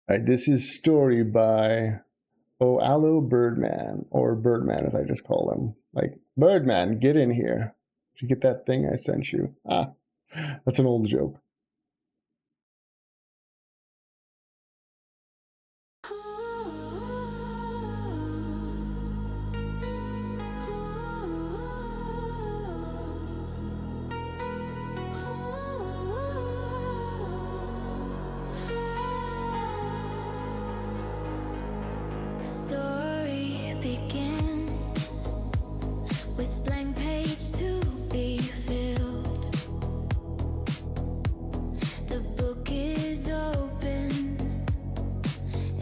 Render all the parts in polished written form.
All right, this is story by OhAloBirdMan, or Birdman as I just call him. Like, Birdman, get in here. Did you get that thing I sent you? Ah, that's an old joke. Story begins with blank page to be filled. The book is open,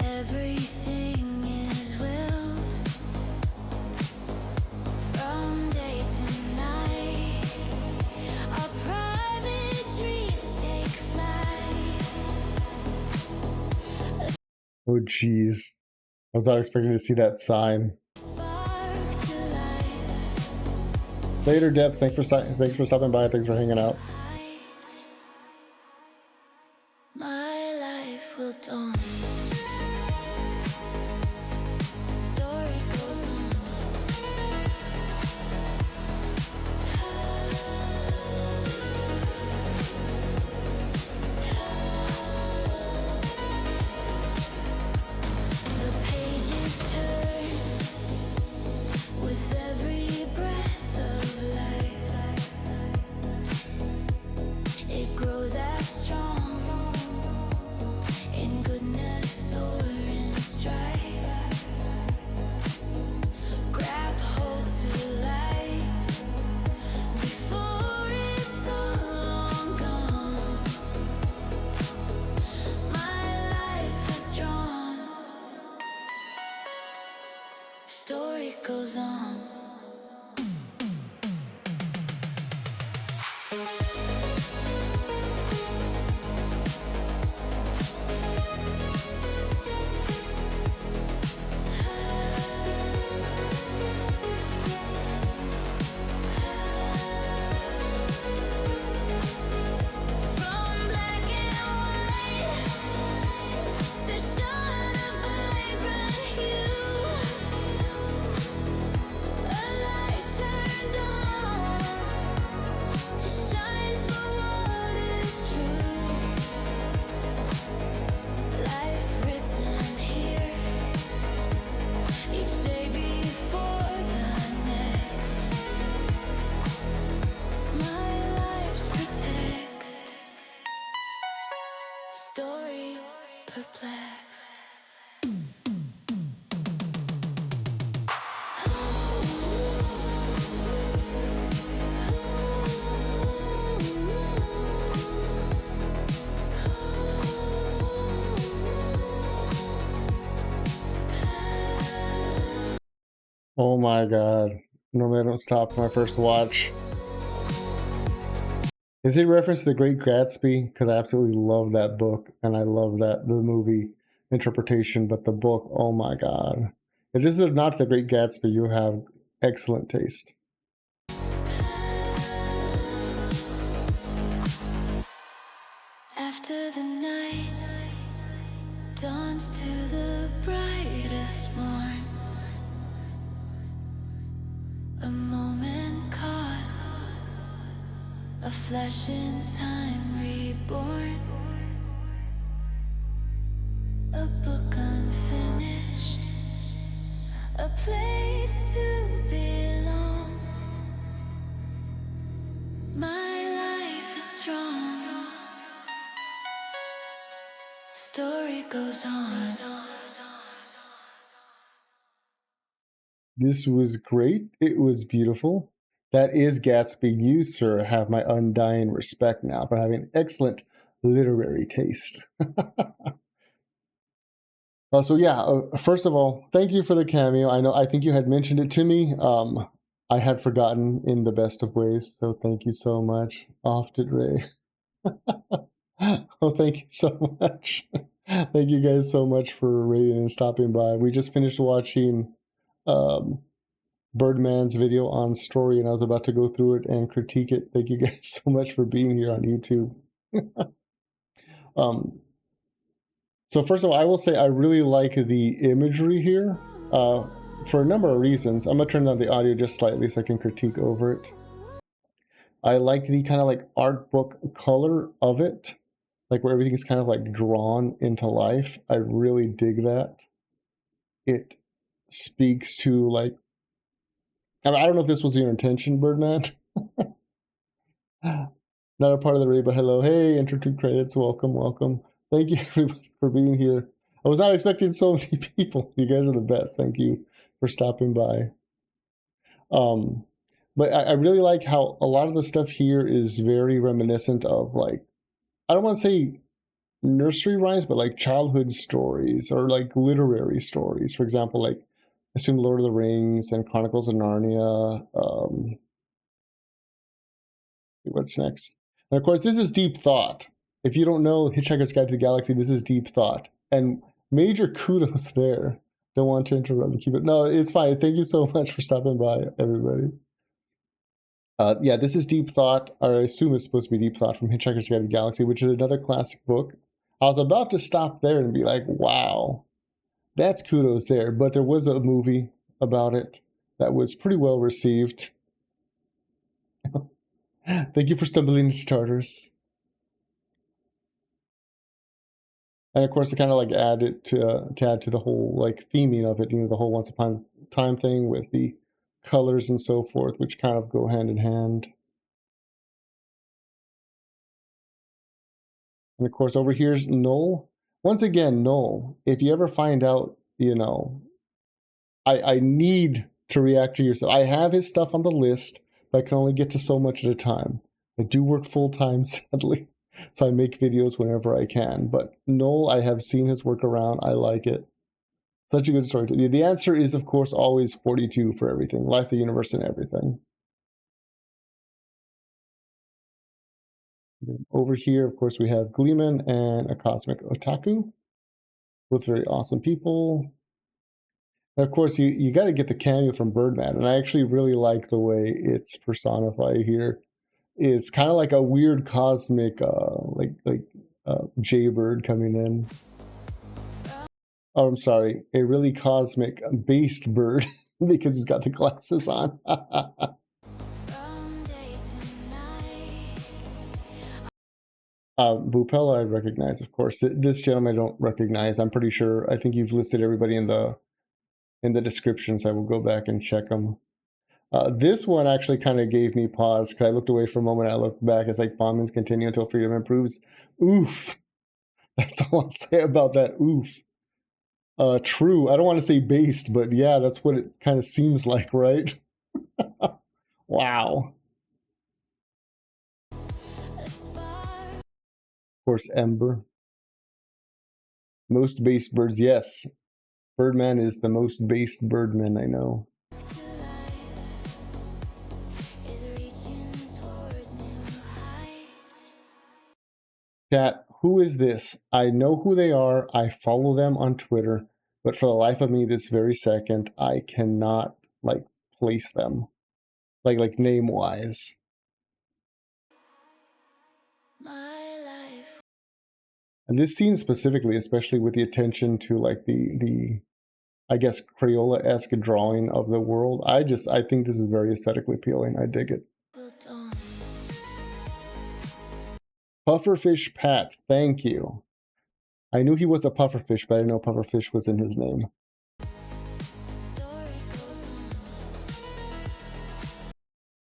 everything is willed. From day to night, our private dreams take flight. Oh, geez. I was not expecting to see that sign. Spark to life. Later, Debs. Thanks for stopping by. Thanks for hanging out. My life will dawn. Story goes on. The pages turn with every breath of life. It grows as strong in goodness or in strife. Grab hold to life before it's all long gone. My life is drawn. Story goes on. From black and white, the shine of vibrant hue. A light turned on to shine for what is true. Life written here, each day before the next. My life's pretext. Story perplexed. Oh my god. Normally I don't stop for my first watch. Is it reference to The Great Gatsby? Because I absolutely love that book, and I love the movie interpretation, but the book, oh my god. If this is not The Great Gatsby, you have excellent taste. After the night dawns to the brightest morn, a moment caught, a flash in time reborn, a book unfinished, a place to belong. My life is strong. Story goes on. This was great. It was beautiful. That is Gatsby. You, sir, have my undying respect now for having excellent literary taste. So yeah, first of all, thank you for the cameo. I think you had mentioned it to me. I had forgotten in the best of ways, so thank you so much. Off to Ray. Oh, thank you so much. Thank you guys so much for rating and stopping by. We just finished watching Birdman's video on story, and I was about to go through it and critique it. Thank you guys so much for being here on YouTube. So So first of all, I will say I really like the imagery here for a number of reasons. I'm gonna turn down the audio just slightly so I can critique over it. I like the kind of like art book color of it, like where everything is kind of like drawn into life. I really dig that. It speaks to like, I mean, I don't know if this was your intention, Birdman. Not a part of the raid, but hello. Hey, enter 2 credits. Welcome, welcome. Thank you everybody for being here. I was not expecting so many people. You guys are the best. Thank you for stopping by. But I really like how a lot of the stuff here is very reminiscent of like, I don't want to say nursery rhymes, but like childhood stories or like literary stories. For example, like I assume Lord of the Rings and Chronicles of Narnia. What's next? And of course, this is deep thought. If you don't know Hitchhiker's Guide to the Galaxy, this is deep thought. And major kudos there. Don't want to interrupt and keep it. No, it's fine. Thank you so much for stopping by, everybody. Yeah, this is Deep Thought, or I assume it's supposed to be Deep Thought from Hitchhiker's Guide to the Galaxy, which is another classic book. I was about to stop there and be like, wow, that's kudos there. But there was a movie about it that was pretty well received. Thank you for stumbling into Tartarus. And of course, to kind of like add it to add to the whole like theming of it, you know, the whole Once Upon a Time thing with the colors and so forth, which kind of go hand in hand. And of course, over here's Null. Once again, Null, if you ever find out, you know, I need to react to yourself. I have his stuff on the list, but I can only get to so much at a time. I do work full time, sadly, so I make videos whenever I can. But Null, I have seen his work around. I like it. Such a good story. The answer is, of course, always 42 for everything. Life, the universe, and everything. Over here, of course, we have Gleeman and a Cosmic Otaku. Both very awesome people. And of course, you got to get the cameo from Birdman, and I actually really like the way it's personified here. It's kind of like a weird cosmic, Jaybird coming in. Oh, I'm sorry, a really cosmic based bird because he's got the glasses on. Bupella I recognize, of course. This gentleman I don't recognize. I'm pretty sure. I think you've listed everybody in the descriptions. I will go back and check them. This one actually kind of gave me pause because I looked away for a moment. I looked back. It's like bombings continue until freedom improves. Oof. That's all I'll say about that. Oof. True. I don't want to say based, but yeah, that's what it kind of seems like, right? Wow. Of course, Ember. Most based birds, yes. Birdman is the most based birdman I know. Chat, who is this? I know who they are. I follow them on Twitter, but for the life of me, this very second, I cannot like place them, like name wise. And this scene specifically, especially with the attention to like the I guess Crayola-esque drawing of the world, I think this is very aesthetically appealing. I dig it. Pufferfish Pat, thank you. I knew he was a pufferfish, but I didn't know pufferfish was in his name. Of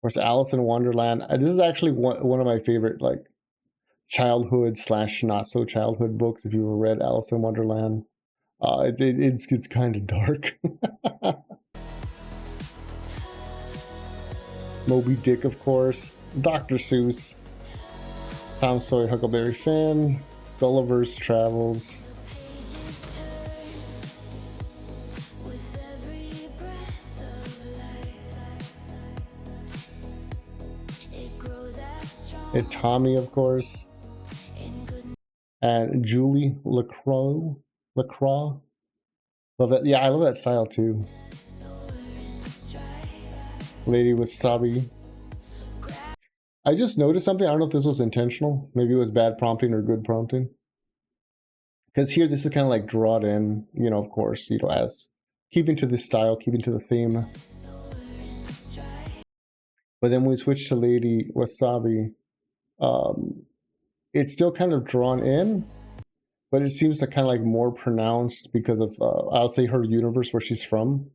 course, Alice in Wonderland. This is actually one of my favorite like childhood / not so childhood books. If you ever read Alice in Wonderland, it's kind of dark. Moby Dick, of course. Dr. Seuss. Tom Sawyer, Huckleberry Finn, Gulliver's Travels. And Tommy, of course. And Julie LaCroix. Love it. Yeah, I love that style too. Lady Wasabi. I just noticed something. I don't know if this was intentional. Maybe it was bad prompting or good prompting. Because here, this is kind of like drawn in, you know, of course, you know, as keeping to the style, keeping to the theme. But then when we switch to Lady Wasabi, um, it's still kind of drawn in, but it seems to kind of like more pronounced because of, I'll say, her universe where she's from.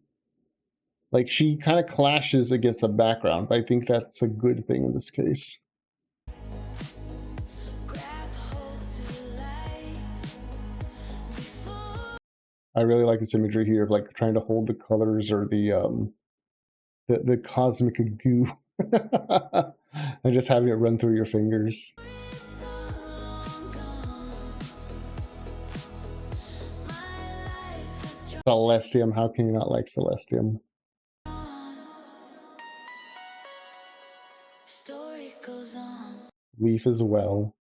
Like, she kind of clashes against the background, but I think that's a good thing in this case. I really like this imagery here of like trying to hold the colors or the cosmic goo and just having it run through your fingers. Celestium, how can you not like Celestium? Leaf as well.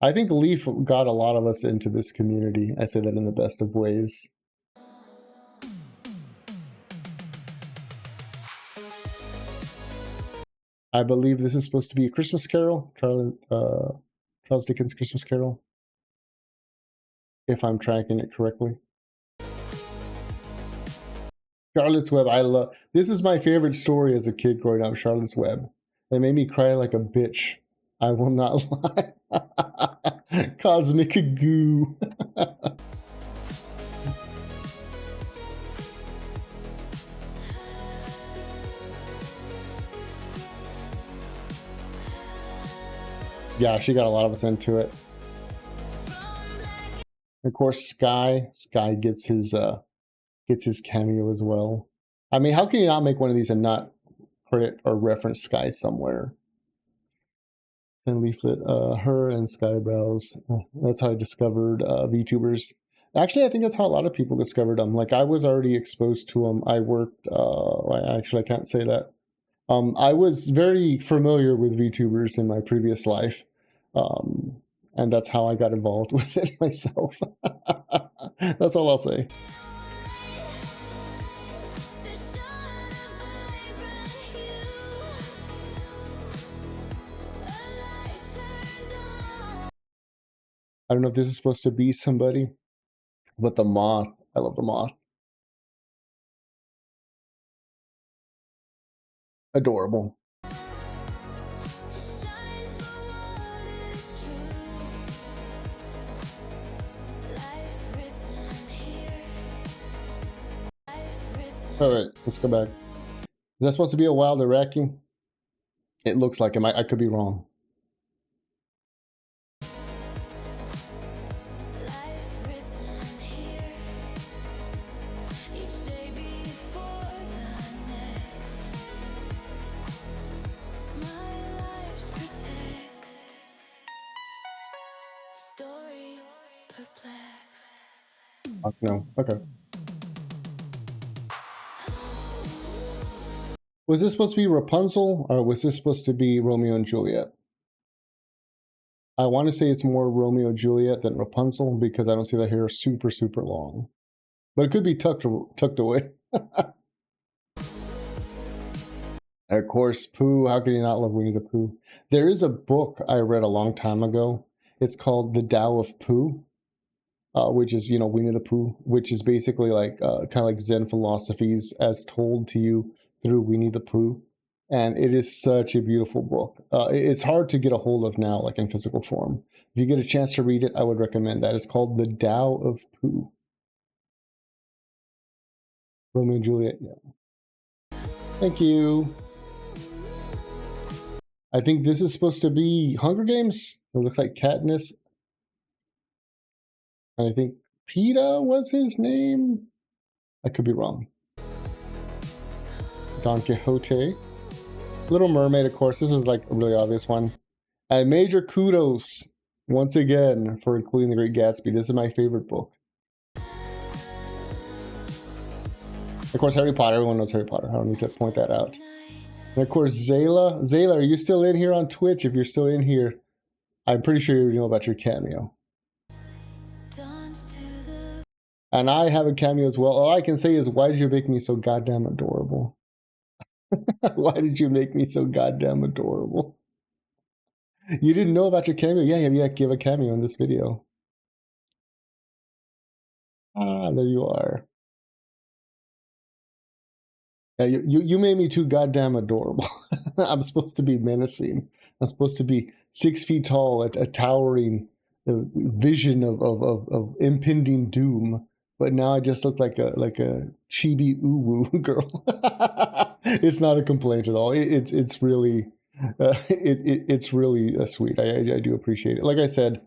I think Leaf got a lot of us into this community. I say that in the best of ways. I believe this is supposed to be a Christmas Carol, Charles Dickens' Christmas Carol, if I'm tracking it correctly. Charlotte's Web, I love. This is my favorite story as a kid growing up, Charlotte's Web. It made me cry like a bitch. I will not lie. Cosmic goo. Yeah, she got a lot of us into it. Of course, Sky gets his cameo as well. I mean, how can you not make one of these and not credit or reference Sky somewhere? And Leaflet, her and Skybrows. That's how I discovered VTubers. Actually, I think that's how a lot of people discovered them. Like, I was already exposed to them. I worked. Actually, I can't say that. I was very familiar with VTubers in my previous life, and that's how I got involved with it myself. That's all I'll say. I don't know if this is supposed to be somebody, but the moth. I love the moth. Adorable. All right, let's go back. Is that supposed to be a wild Iraqi? It looks like him. I could be wrong. No. Okay. Was this supposed to be Rapunzel, or was this supposed to be Romeo and Juliet? I want to say it's more Romeo and Juliet than Rapunzel because I don't see the hair super, super long. But it could be tucked away. Of course, Pooh. How can you not love Winnie the Pooh? There is a book I read a long time ago. It's called The Tao of Pooh, which is, you know, Winnie the Pooh, which is basically like kind of like Zen philosophies as told to you through Winnie the Pooh. And it is such a beautiful book. It's hard to get a hold of now, like in physical form. If you get a chance to read it, I would recommend that. It's called The Tao of Pooh. Romeo and Juliet, yeah. Thank you. I think this is supposed to be Hunger Games. It looks like Katniss. And I think PETA was his name. I could be wrong. Don Quixote. Little Mermaid, of course. This is like a really obvious one. And major kudos once again for including The Great Gatsby. This is my favorite book. Of course, Harry Potter. Everyone knows Harry Potter. I don't need to point that out. And of course, Zayla. Zayla, are you still in here on Twitch? If you're still in here, I'm pretty sure you know about your cameo. And I have a cameo as well. All I can say is, why did you make me so goddamn adorable? Why did you make me so goddamn adorable? You didn't know about your cameo? Yeah, you have a cameo in this video. Ah, there you are. Yeah, you made me too goddamn adorable. I'm supposed to be menacing. I'm supposed to be 6 feet tall, a towering vision of impending doom. But now I just look like a chibi uwu girl. It's not a complaint at all. It's really it's really sweet. I do appreciate it. Like I said,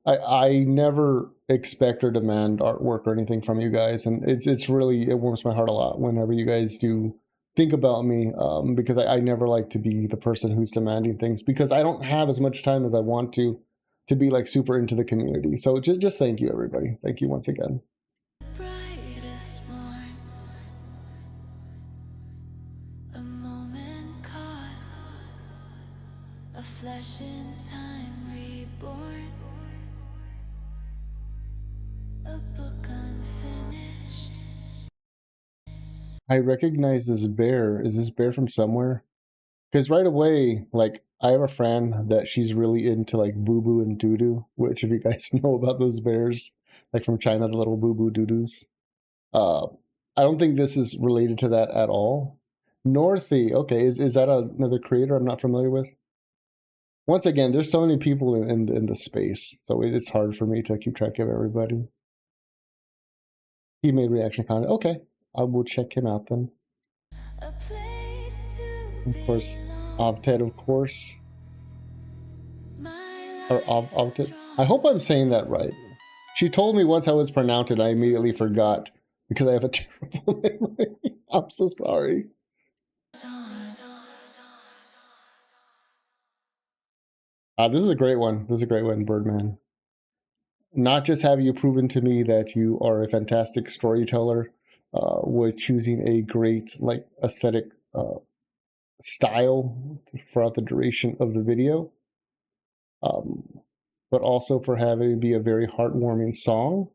I never expect or demand artwork or anything from you guys, and it's really, it warms my heart a lot whenever you guys do think about me, because I never like to be the person who's demanding things, because I don't have as much time as I want to be like super into the community. So just thank you, everybody. Thank you once again. Brightest morn, a moment caught, a flash in time reborn, a book unfinished. I recognize this bear. Is this bear from somewhere? Because right away, like, I have a friend that she's really into like Boo Boo and Doo Doo, which, if you guys know about those bears, like from China, the little Boo Boo Doo Doos. Uh, I don't think this is related to that at all. Northy, okay, is that another creator I'm not familiar with? Once again, there's so many people in the space, so it's hard for me to keep track of everybody. He made reaction content. Okay, I will check him out then. A place to Of course, belong. Avted, of course, My or life is Avted. I strong. hope I'm saying that right. She told me once how it's pronounced, and I immediately forgot because I have a terrible memory. I'm so sorry. This is a great one. This is a great one, Birdman. Not just have you proven to me that you are a fantastic storyteller, with choosing a great like aesthetic style throughout the duration of the video, um, but also for having it be a very heartwarming song.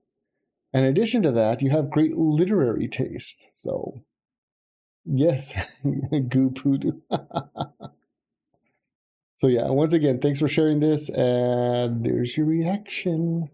In addition to that, you have great literary taste. So yes, goo poodoo. So yeah, once again, thanks for sharing this, and there's your reaction.